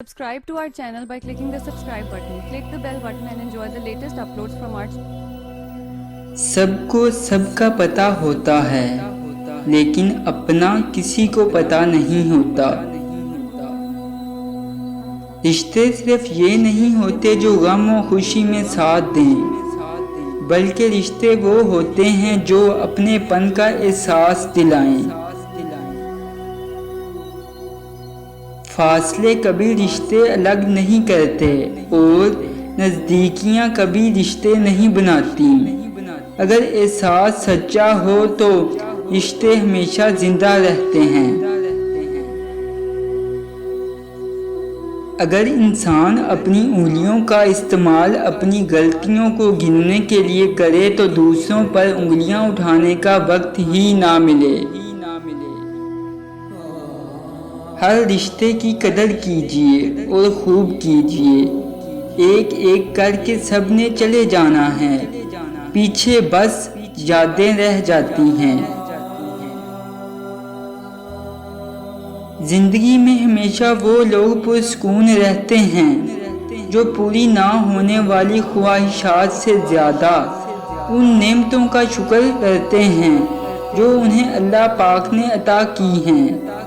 Subscribe to our channel by clicking the subscribe button. Click the bell button and enjoy the latest uploads from our channel. सबको सबका पता होता है, लेकिन अपना किसी को पता नहीं होता। रिश्ते सिर्फ ये नहीं होते जो गम और खुशी में साथ दें, बल्कि रिश्ते वो होते हैं जो अपनेपन का एहसास दिलाएं। फासले कभी रिश्ते अलग नहीं करते और नज़दीकियाँ कभी रिश्ते नहीं बनाती। अगर एहसास सच्चा हो तो रिश्ते हमेशा जिंदा रहते हैं। अगर इंसान अपनी उंगलियों का इस्तेमाल अपनी गलतियों को गिनने के लिए करे तो दूसरों पर उंगलियां उठाने का वक्त ही ना मिले। हर रिश्ते की कदर कीजिए और खूब कीजिए। एक एक करके सब ने चले जाना है, पीछे बस यादें रह जाती हैं। जिंदगी में हमेशा वो लोग पुरसुकून रहते हैं जो पूरी ना होने वाली ख्वाहिशात से ज़्यादा उन नेमतों का शुक्र करते हैं जो उन्हें अल्लाह पाक ने अता की हैं।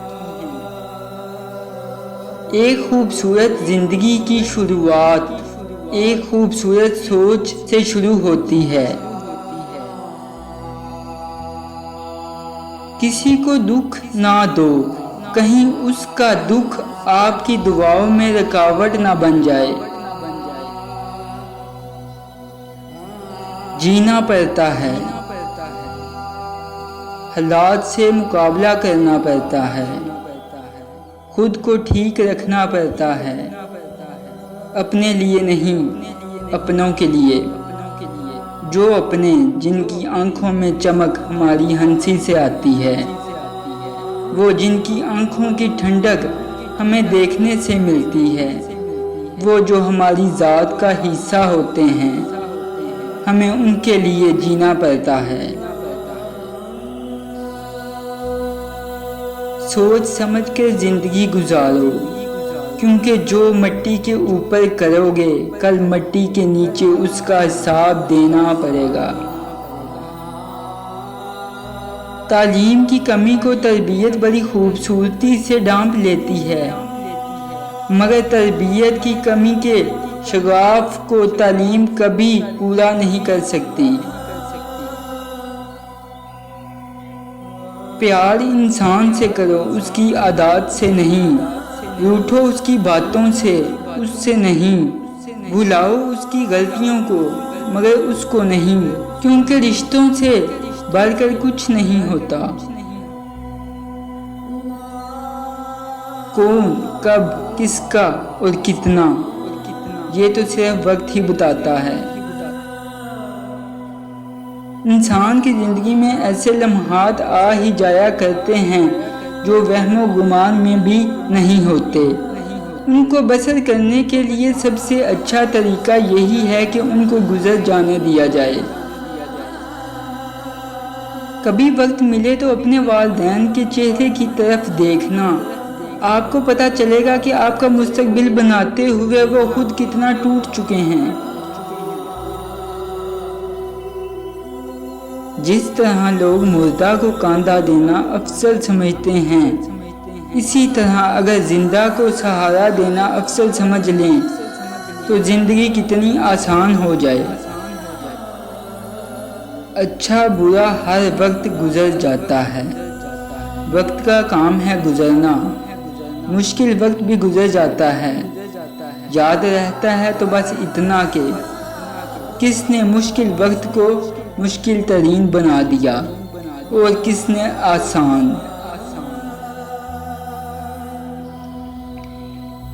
एक खूबसूरत ज़िंदगी की शुरुआत एक खूबसूरत सोच से शुरू होती है। किसी को दुख ना दो, कहीं उसका दुख आपकी दुआओं में रुकावट ना बन जाए। जीना पड़ता है, हालात से मुकाबला करना पड़ता है, खुद को ठीक रखना पड़ता है, अपने लिए नहीं अपनों के लिए। जो अपने जिनकी आंखों में चमक हमारी हंसी से आती है, वो जिनकी आंखों की ठंडक हमें देखने से मिलती है, वो जो हमारी ज़ात का हिस्सा होते हैं, हमें उनके लिए जीना पड़ता है। सोच समझ कर ज़िंदगी गुजारो, क्योंकि जो मिट्टी के ऊपर करोगे कल मिट्टी के नीचे उसका हिसाब देना पड़ेगा। तालीम की कमी को तरबियत बड़ी खूबसूरती से ढांप लेती है, मगर तरबियत की कमी के शगाफ को तालीम कभी पूरा नहीं कर सकती। प्यार इंसान से करो, उसकी आदत से नहीं। रूठो उसकी बातों से, उससे नहीं। भुलाओ उसकी गलतियों को, मगर उसको नहीं, क्योंकि रिश्तों से बढ़कर कुछ नहीं होता। कौन, कब, किसका और कितना, ये तो सिर्फ वक्त ही बताता है। इंसान की ज़िंदगी में ऐसे लम्हात आ ही जाया करते हैं जो वहमो गुमान में भी नहीं होते। उनको बसर करने के लिए सबसे अच्छा तरीका यही है कि उनको गुजर जाने दिया जाए। कभी वक्त मिले तो अपने वालिदैन के चेहरे की तरफ देखना, आपको पता चलेगा कि आपका मुस्तकबिल बनाते हुए वो खुद कितना टूट चुके हैं। जिस तरह लोग मुर्दा को कांधा देना अफसल समझते हैं, इसी तरह अगर जिंदा को सहारा देना अफसल समझ लें तो ज़िंदगी कितनी आसान हो जाए। अच्छा बुरा हर वक्त गुजर जाता है, वक्त का काम है गुजरना। मुश्किल वक्त भी गुजर जाता है, याद रहता है तो बस इतना कि किसने मुश्किल वक्त को मुश्किल तरीन बना दिया और किसने आसान।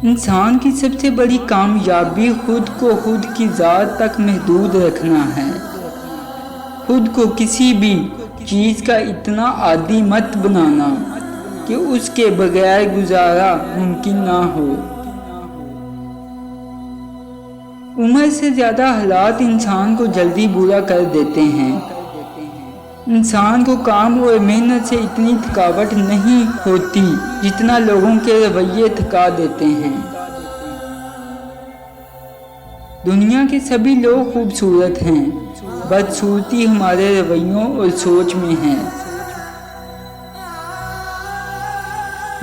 इंसान की सबसे बड़ी कामयाबी खुद को खुद की ज़ात तक महदूद रखना है। खुद को किसी भी चीज़ का इतना आदी मत बनाना कि उसके बगैर गुजारा मुमकिन ना हो। उम्र से ज़्यादा हालात इंसान को जल्दी बुरा कर देते हैं। इंसान को काम और मेहनत से इतनी थकावट नहीं होती जितना लोगों के रवैये थका देते हैं। دنیا کے سبھی لوگ خوبصورت ہیں، بدصورتی ہمارے رویوں اور سوچ میں ہے۔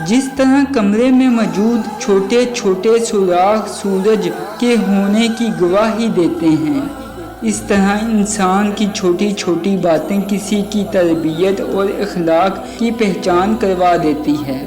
جس طرح کمرے میں موجود چھوٹے چھوٹے سوراخ سورج کے ہونے کی گواہی دیتے ہیں، اس طرح انسان کی چھوٹی چھوٹی باتیں کسی کی تربیت اور اخلاق کی پہچان کروا دیتی ہے۔